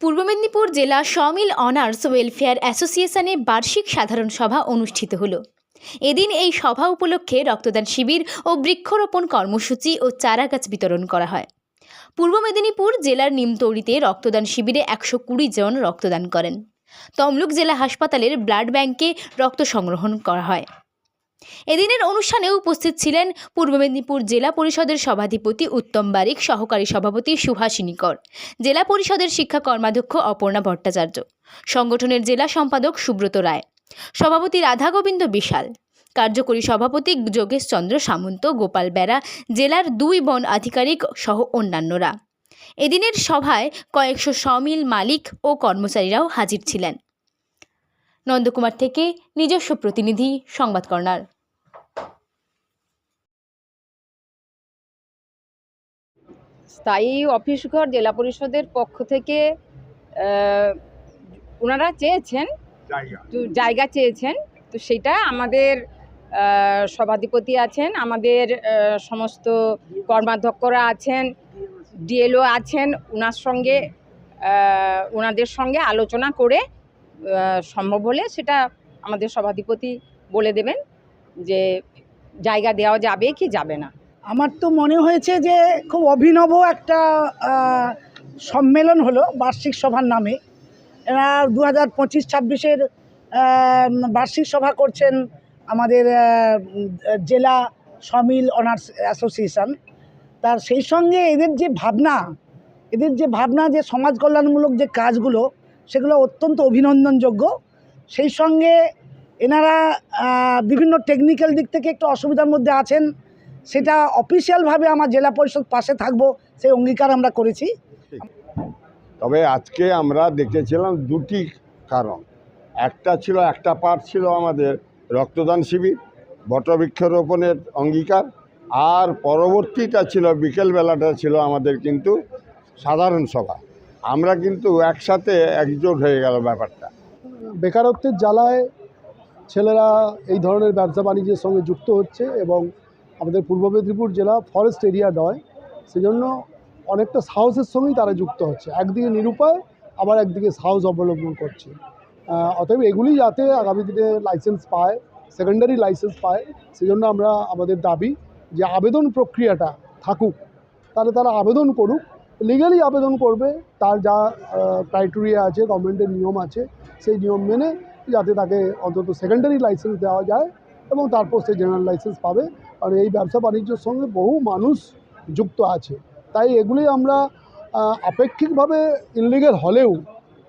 পূর্ব মেদিনীপুর জেলা sawmill honours welfare অ্যাসোসিয়েশনের বার্ষিক সাধারণ সভা অনুষ্ঠিত হলো। এদিন এই সভা উপলক্ষে রক্তদান শিবির ও বৃক্ষরোপণ কর্মসূচি ও চারাগাছ বিতরণ করা হয়। পূর্ব মেদিনীপুর জেলার নিমতৌড়িতে রক্তদান শিবিরে 120 জন রক্তদান করেন। তমলুক জেলা হাসপাতালের ব্লাড ব্যাংকে রক্ত সংগ্রহণ করা হয়। এদিনের অনুষ্ঠানে উপস্থিত ছিলেন পূর্ব মেদিনীপুর জেলা পরিষদের সভাধিপতি উত্তম বারিক, সহকারী সভাপতি সুভাষিনী কর, জেলা পরিষদের শিক্ষা কর্মাধ্যক্ষ অপর্ণা ভট্টাচার্য, সংগঠনের জেলা সম্পাদক সুব্রত রায়, সভাপতি রাধা গোবিন্দ বিশাল, কার্যকরী সভাপতি যোগেশ চন্দ্র সামন্ত, গোপাল বেরা, জেলার 2 বন আধিকারিক সহ অন্যান্যরা। এদিনের সভায় কয়েকশো সমিল মালিক ও কর্মচারীরাও হাজির ছিলেন। নন্দকুমার থেকে নিজস্ব প্রতিনিধি, সংবাদ কর্নার। স্থায়ী অফিস ঘর জেলা পরিষদের পক্ষ থেকে ওনারা চেয়েছেন, জায়গা চেয়েছেন, তো সেটা আমাদের সভাধিপতি আছেন, আমাদের সমস্ত কর্মাধ্যক্ষরা আছেন, ডিএলও আছেন, ওনাদের সঙ্গে আলোচনা করে সম্ভব হলে সেটা আমাদের সভাধিপতি বলে দেবেন যে জায়গা দেওয়া যাবে কি যাবে না। আমার তো মনে হয়েছে যে খুব অভিনব একটা সম্মেলন হলো বার্ষিক সভার নামে। এরা 2025-26-এর বার্ষিক সভা করছেন আমাদের জেলা সমিল অনার্স অ্যাসোসিয়েশন। তার সেই সঙ্গে এদের যে ভাবনা যে সমাজ কল্যাণমূলক যে কাজগুলো, সেগুলো অত্যন্ত অভিনন্দনযোগ্য। সেই সঙ্গে এনারা বিভিন্ন টেকনিক্যাল দিক থেকে একটু অসুবিধার মধ্যে আছেন, সেটা অফিসিয়ালভাবে আমার জেলা পরিষদ পাশে থাকবো সেই অঙ্গীকার আমরা করেছি। তবে আজকে আমরা দেখেছিলাম দুটি কারণ। একটা পার্ট ছিল আমাদের রক্তদান শিবির, বটবৃক্ষরোপণের অঙ্গীকার, আর পরবর্তীটা ছিল বিকেলবেলাটা ছিল আমাদের কিন্তু সাধারণ সভা। আমরা কিন্তু একসাথে একজোট হয়ে গেল ব্যাপারটা। বেকারত্বের জ্বালায় ছেলেরা এই ধরনের ব্যবসা বাণিজ্যের সঙ্গে যুক্ত হচ্ছে এবং আমাদের পূর্ব মেদিনীপুর জেলা ফরেস্ট এরিয়া নয়, সেজন্য অনেকটা সাহসের সঙ্গেই তারা যুক্ত হচ্ছে। একদিকে নিরুপায়, আবার একদিকে সাহস অবলম্বন করছে। অতএব এগুলি যাতে আগামী দিনে লাইসেন্স পায়, সেকেন্ডারি লাইসেন্স পায়, সেজন্য আমরা আমাদের দাবি যে আবেদন প্রক্রিয়াটা থাকুক, তাহলে তারা আবেদন করুক, লিগালি আবেদন করবে, তার যা ক্রাইটেরিয়া আছে, গভর্নমেন্টের নিয়ম আছে, সেই নিয়ম মেনে যাতে তাকে অন্তত সেকেন্ডারি লাইসেন্স দেওয়া যায় এবং তারপর সে জেনারেল লাইসেন্স পাবে। আর এই ব্যবসা বাণিজ্যের সঙ্গে বহু মানুষ যুক্ত আছে, তাই এগুলি আমরা আপেক্ষিকভাবে ইনলিগাল হলেও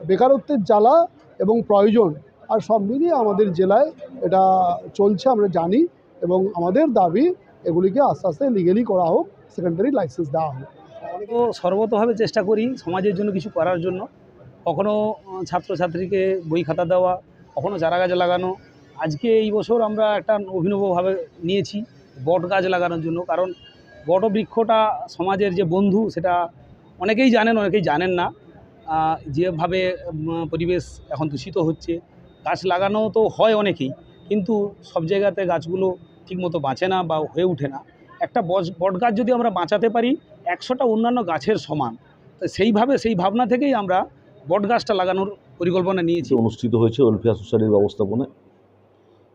বেকারত্বের জ্বালা এবং প্রয়োজন আর সব মিলিয়ে আমাদের জেলায় এটা চলছে, আমরা জানি, এবং আমাদের দাবি এগুলিকে আস্তে আস্তে লিগালি করা হোক, সেকেন্ডারি লাইসেন্স দেওয়া হোক। তো সর্বতভাবে চেষ্টা করি সমাজের জন্য কিছু করার জন্য। কখনও ছাত্রছাত্রীকে বই খাতা দেওয়া, কখনও চারাগাছ লাগানো। আজকে এই বছর আমরা একটা অভিনবভাবে নিয়েছি বট গাছ লাগানোর জন্য, কারণ বটবৃক্ষটা সমাজের যে বন্ধু সেটা অনেকেই জানেন, অনেকেই জানেন না। যেভাবে পরিবেশ এখন দূষিত হচ্ছে, গাছ লাগানো তো হয় অনেকেই, কিন্তু সব জায়গাতে গাছগুলো ঠিকমতো বাঁচে না বা হয়ে ওঠে না। একটা বট গাছ যদি আমরা বাঁচাতে পারি 100টা অন্যান্য গাছের সমান, তো সেইভাবে সেই ভাবনা থেকেই আমরা বট গাছটা লাগানোর পরিকল্পনা নিয়েছি। অনুষ্ঠিত হয়েছে ওয়েলফেয়ার সোসাইটির ব্যবস্থাপনায়।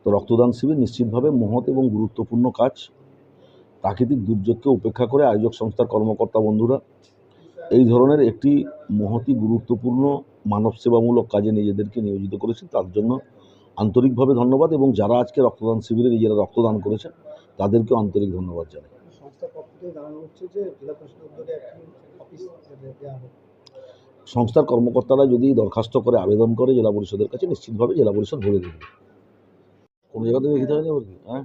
তো রক্তদান শিবির নিশ্চিতভাবে মহৎ এবং গুরুত্বপূর্ণ কাজ। প্রাকৃতিক দুর্যোগকে উপেক্ষা করে আয়োজক সংস্থার কর্মকর্তা বন্ধুরা এই ধরনের একটি মহতি গুরুত্বপূর্ণ মানব সেবামূলক কাজে নিজেদেরকে নিয়োজিত করেছে, তার জন্য আন্তরিকভাবে ধন্যবাদ। এবং যারা আজকে রক্তদান শিবিরে নিজেরা রক্তদান করেছেন তাদেরকেও আন্তরিক ধন্যবাদ জানাই। সংস্থার কর্মকর্তারা যদি দরখাস্ত করে আবেদন করে জেলা পরিষদের কাছে, নিশ্চিতভাবে জেলা পরিষদ ভরে দেবে। কোনো জায়গাতে লিখিত হয়নি আবার কি? হ্যাঁ,